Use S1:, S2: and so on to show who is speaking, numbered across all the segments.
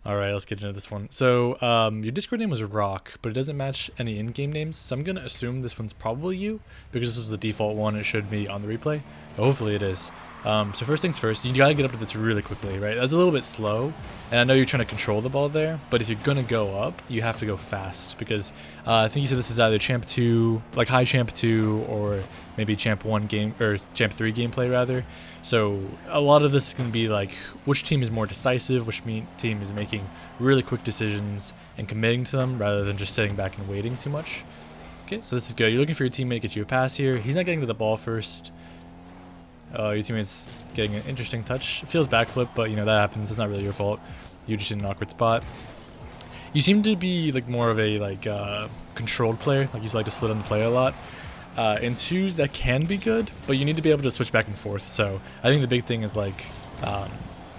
S1: All right, let's get into this one. So, your Discord name was Rock, but it doesn't match any in-game names. So I'm gonna assume this one's probably you because this was the default one it showed me on the replay. Hopefully it is. So first things first, you gotta get up to this really quickly, right? That's a little bit slow, and I know you're trying to control the ball there, but if you're gonna go up, you have to go fast because I think you said this is either Champ 2, like high Champ 2, or maybe Champ 1 game or Champ 3 gameplay rather. So a lot of this is gonna be like which team is more decisive, which team is making really quick decisions and committing to them rather than just sitting back and waiting too much. Okay, so this is good. You're looking for your teammate to get you a pass here. He's not getting to the ball first. Your teammate's getting an interesting touch. It feels backflip, but you know that happens. It's not really your fault. You're just in an awkward spot. You seem to be like more of a controlled player. Like you like to slow down the play a lot. In twos, that can be good, but you need to be able to switch back and forth. So I think the big thing is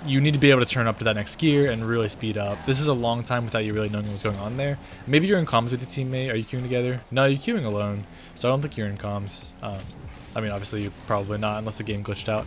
S1: you need to be able to turn up to that next gear and really speed up. This is a long time without you really knowing what's going on there. Maybe you're in comms with your teammate. Are you queuing together? No, you're queuing alone. So I don't think you're in comms. I mean, obviously you're probably not unless the game glitched out.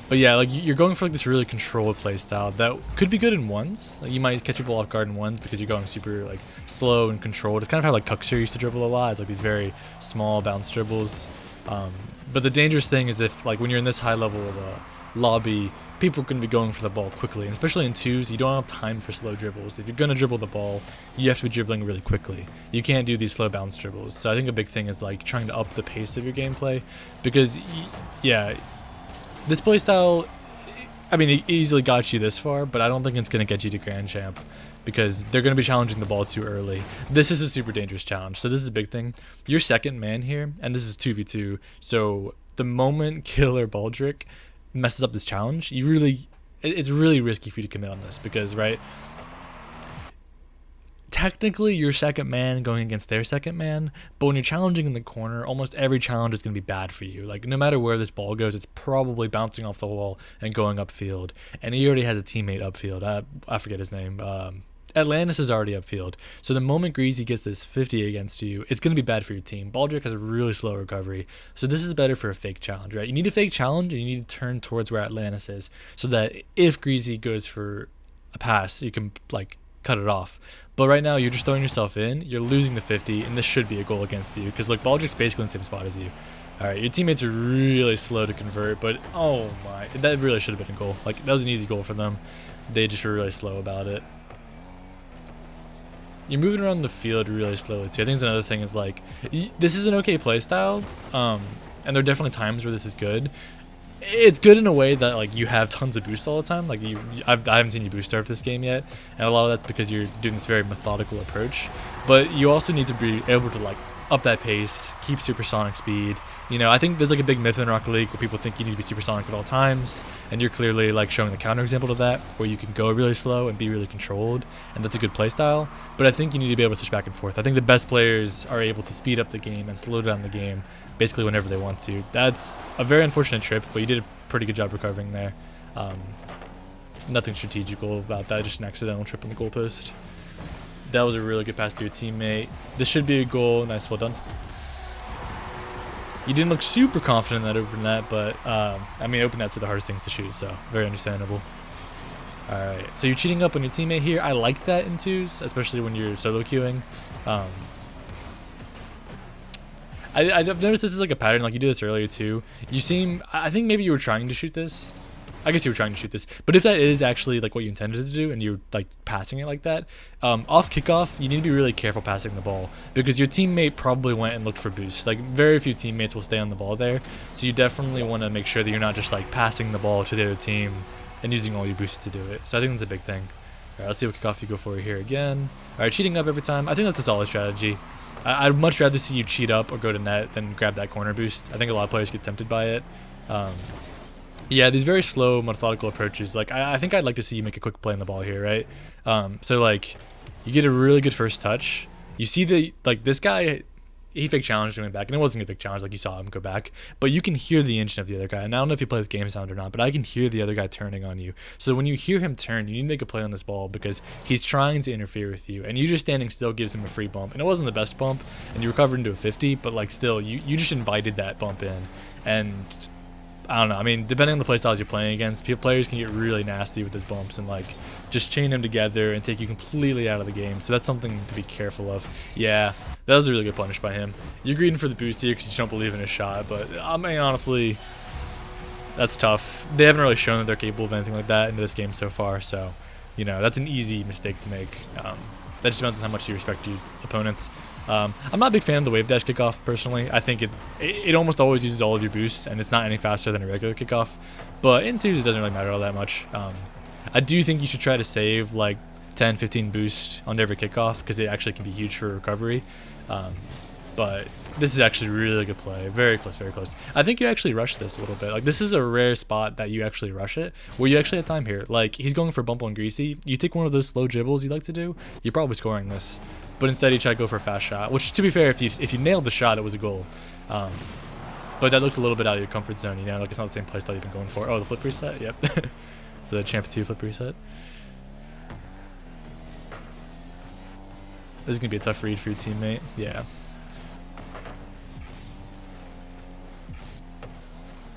S1: But yeah, like you're going for like this really controlled play style that could be good in ones. Like, you might catch people off guard in ones because you're going super like slow and controlled. It's kind of how like Cuxer used to dribble a lot. It's like these very small bounce dribbles. But the dangerous thing is if like when you're in this high level of a lobby, people are going to be going for the ball quickly, and especially in twos, you don't have time for slow dribbles. If you're going to dribble the ball, you have to be dribbling really quickly. You can't do these slow bounce dribbles. So I think a big thing is like trying to up the pace of your gameplay because, yeah, this playstyle, I mean, it easily got you this far, but I don't think it's going to get you to Grand Champ because they're going to be challenging the ball too early. This is a super dangerous challenge, so this is a big thing. You're second man here, and this is 2v2, so the moment Killer Baldrick messes up this challenge, it's really risky for you to commit on this because, right, technically you're second man going against their second man, but when you're challenging in the corner, almost every challenge is going to be bad for you. Like no matter where this ball goes, it's probably bouncing off the wall and going upfield, and he already has a teammate upfield. I forget his name. Atlantis is already upfield, so the moment Greasy gets this 50 against you, it's going to be bad for your team. Baldrick has a really slow recovery, so this is better for a fake challenge, right? You need a fake challenge, and you need to turn towards where Atlantis is, so that if Greasy goes for a pass, you can like cut it off. But right now, you're just throwing yourself in, you're losing the 50, and this should be a goal against you, because look, Baldrick's basically in the same spot as you. Alright, your teammates are really slow to convert, but oh my, that really should have been a goal. Like, that was an easy goal for them. They just were really slow about it. You're moving around the field really slowly too. I think it's another thing is like, this is an okay play style, and there are definitely times where this is good. It's good in a way that like you have tons of boost all the time. Like I haven't seen you boost starve this game yet, and a lot of that's because you're doing this very methodical approach. But you also need to be able to like up that pace, keep supersonic speed. You know, I think there's like a big myth in Rocket League where people think you need to be supersonic at all times, and you're clearly like showing the counterexample to that, where you can go really slow and be really controlled, and that's a good play style. But I think you need to be able to switch back and forth. I think the best players are able to speed up the game and slow down the game basically whenever they want to. That's a very unfortunate trip, but you did a pretty good job recovering there. Nothing strategical about that, just an accidental trip on the goalpost. That was a really good pass to your teammate. This should be a goal. Nice, well done. You didn't look super confident in that open net, but I mean, open nets are the hardest things to shoot, so very understandable. Alright, so you're cheating up on your teammate here. I like that in twos, especially when you're solo queuing. I've noticed this is like a pattern, like you did this earlier too. I think maybe you were trying to shoot this. I guess you were trying to shoot this, but if that is actually like what you intended to do and you're like passing it like that, off kickoff, you need to be really careful passing the ball because your teammate probably went and looked for boosts. Like very few teammates will stay on the ball there, so you definitely want to make sure that you're not just like passing the ball to the other team and using all your boosts to do it. So I think that's a big thing. Alright, let's see what kickoff you go for here again. Alright, cheating up every time. I think that's a solid strategy. I'd much rather see you cheat up or go to net than grab that corner boost. I think a lot of players get tempted by it. Yeah, these very slow, methodical approaches. Like, I think I'd like to see you make a quick play on the ball here, right? So, like, you get a really good first touch. You see like, this guy, he fake challenged him back, and it wasn't a big challenge, like you saw him go back. But you can hear the engine of the other guy. And I don't know if you play with game sound or not, but I can hear the other guy turning on you. So when you hear him turn, you need to make a play on this ball because he's trying to interfere with you. And you just standing still gives him a free bump. And it wasn't the best bump, and you recovered into a 50, but, like, still, you just invited that bump in. And I don't know. I mean, depending on the playstyles you're playing against, players can get really nasty with those bumps and like just chain them together and take you completely out of the game. So that's something to be careful of. Yeah, that was a really good punish by him. You're greeting for the boost here because you don't believe in his shot, but I mean, honestly, that's tough. They haven't really shown that they're capable of anything like that in this game so far. So, you know, that's an easy mistake to make. That just depends on how much you respect your opponents. I'm not a big fan of the wave dash kickoff personally. I think it almost always uses all of your boosts, and it's not any faster than a regular kickoff. But in twos, it doesn't really matter all that much. I do think you should try to save like 10, 15 boosts on every kickoff because it actually can be huge for recovery. But this is actually really good play. Very close, very close. I think you actually rush this a little bit. Like, this is a rare spot that you actually rush it, where you actually have time here. Like, he's going for bump on greasy. You take one of those slow dribbles you like to do, you're probably scoring this. But instead, you try to go for a fast shot, which, to be fair, if you nailed the shot, it was a goal. But that looked a little bit out of your comfort zone, you know? Like, it's not the same playstyle you've been going for. Oh, the flip reset? Yep. So the Champ 2 flip reset. This is going to be a tough read for your teammate. Yeah.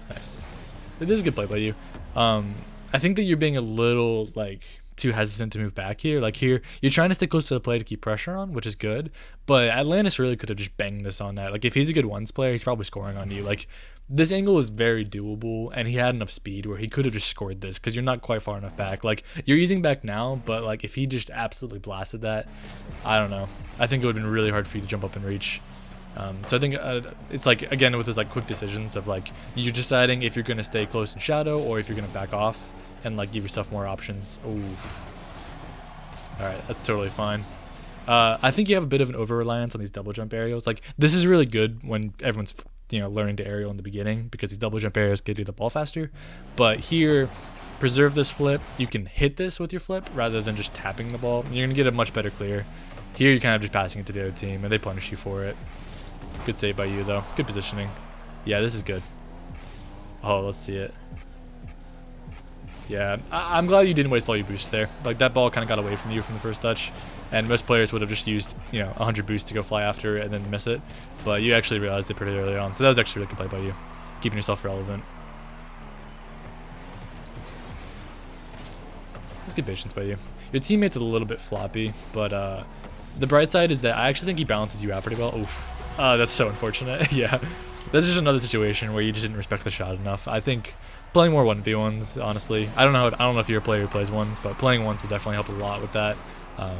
S1: Nice. This is a good play by you. I think that you're being a little like too hesitant to move back here. Like here, you're trying to stay close to the play to keep pressure on, which is good. But Atlantis really could have just banged this on that. Like if he's a good ones player, he's probably scoring on you. Like this angle is very doable, and he had enough speed where he could have just scored this because you're not quite far enough back. Like you're easing back now, but like if he just absolutely blasted that, I don't know. I think it would have been really hard for you to jump up and reach. So I think it's like, again, with those like quick decisions of like you're deciding if you're going to stay close in shadow or if you're going to back off and like give yourself more options. Ooh. All right, that's totally fine. I think you have a bit of an over-reliance on these double jump aerials. Like this is really good when everyone's, you know, learning to aerial in the beginning because these double jump aerials get you the ball faster. But here, preserve this flip. You can hit this with your flip rather than just tapping the ball. You're going to get a much better clear. Here you're kind of just passing it to the other team and they punish you for it. Good save by you, though. Good positioning. Yeah, this is good. Oh, let's see it. Yeah, I'm glad you didn't waste all your boosts there. Like, that ball kind of got away from you from the first touch, and most players would have just used, you know, 100 boosts to go fly after it and then miss it. But you actually realized it pretty early on, so that was actually a really good play by you. Keeping yourself relevant. That's good patience by you. Your teammate's a little bit floppy, but the bright side is that I actually think he balances you out pretty well. Oof. That's so unfortunate. Yeah, that's just another situation where you just didn't respect the shot enough. I think playing more 1v1s, honestly. I don't know if you're a player who plays ones, but playing ones will definitely help a lot with that. I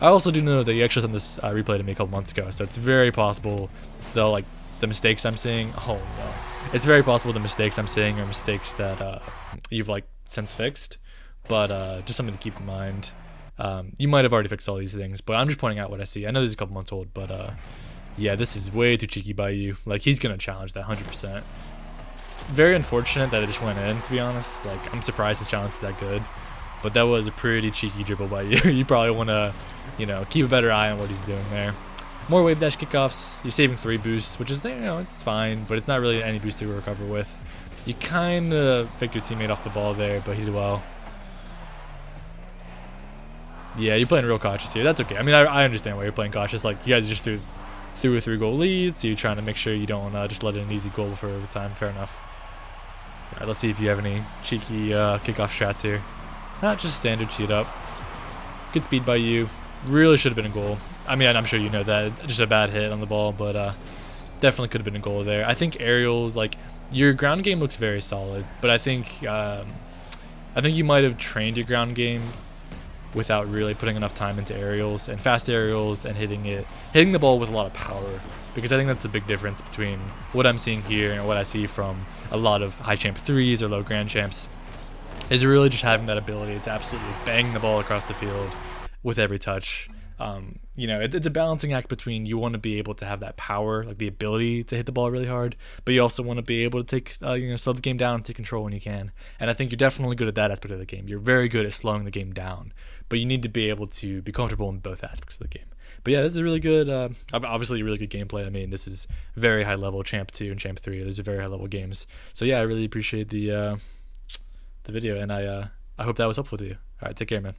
S1: also do know that you actually sent this replay to me a couple months ago, so it's very possible though, like the mistakes I'm seeing. Oh no, it's very possible the mistakes I'm seeing are mistakes that you've like since fixed, but just something to keep in mind. You might have already fixed all these things, but I'm just pointing out what I see. I know this is a couple months old, but yeah, this is way too cheeky by you. Like, he's going to challenge that 100%. Very unfortunate that it just went in, to be honest. Like, I'm surprised his challenge was that good. But that was a pretty cheeky dribble by you. You probably want to, you know, keep a better eye on what he's doing there. More wave dash kickoffs. You're saving 3 boosts, which is, you know, it's fine. But it's not really any boost to recover with. You kind of picked your teammate off the ball there, but he did well. Yeah, you're playing real cautious here. That's okay. I mean, I understand why you're playing cautious. Like, you guys just threw a 3-goal lead, so you're trying to make sure you don't just let in an easy goal for overtime. Fair enough. All right, let's see if you have any cheeky kickoff strats here. Not just standard cheat up. Good speed by you. Really should have been a goal. I mean, I'm sure you know that. Just a bad hit on the ball, but definitely could have been a goal there. I think aerials, like, your ground game looks very solid, but I think you might have trained your ground game without really putting enough time into aerials and fast aerials and hitting the ball with a lot of power, because I think that's the big difference between what I'm seeing here and what I see from a lot of high champ 3s or low grand champs, is really just having that ability to absolutely bang the ball across the field with every touch. You know, it's a balancing act between, you want to be able to have that power, like the ability to hit the ball really hard, but you also want to be able to take, you know, slow the game down and take control when you can. And I think you're definitely good at that aspect of the game. You're very good at slowing the game down, but you need to be able to be comfortable in both aspects of the game. But yeah, this is a really good, obviously really good gameplay. I mean, this is very high level. Champ 2 and Champ 3, those are very high level games. So yeah, I really appreciate the video, and I hope that was helpful to you. All right, take care, man.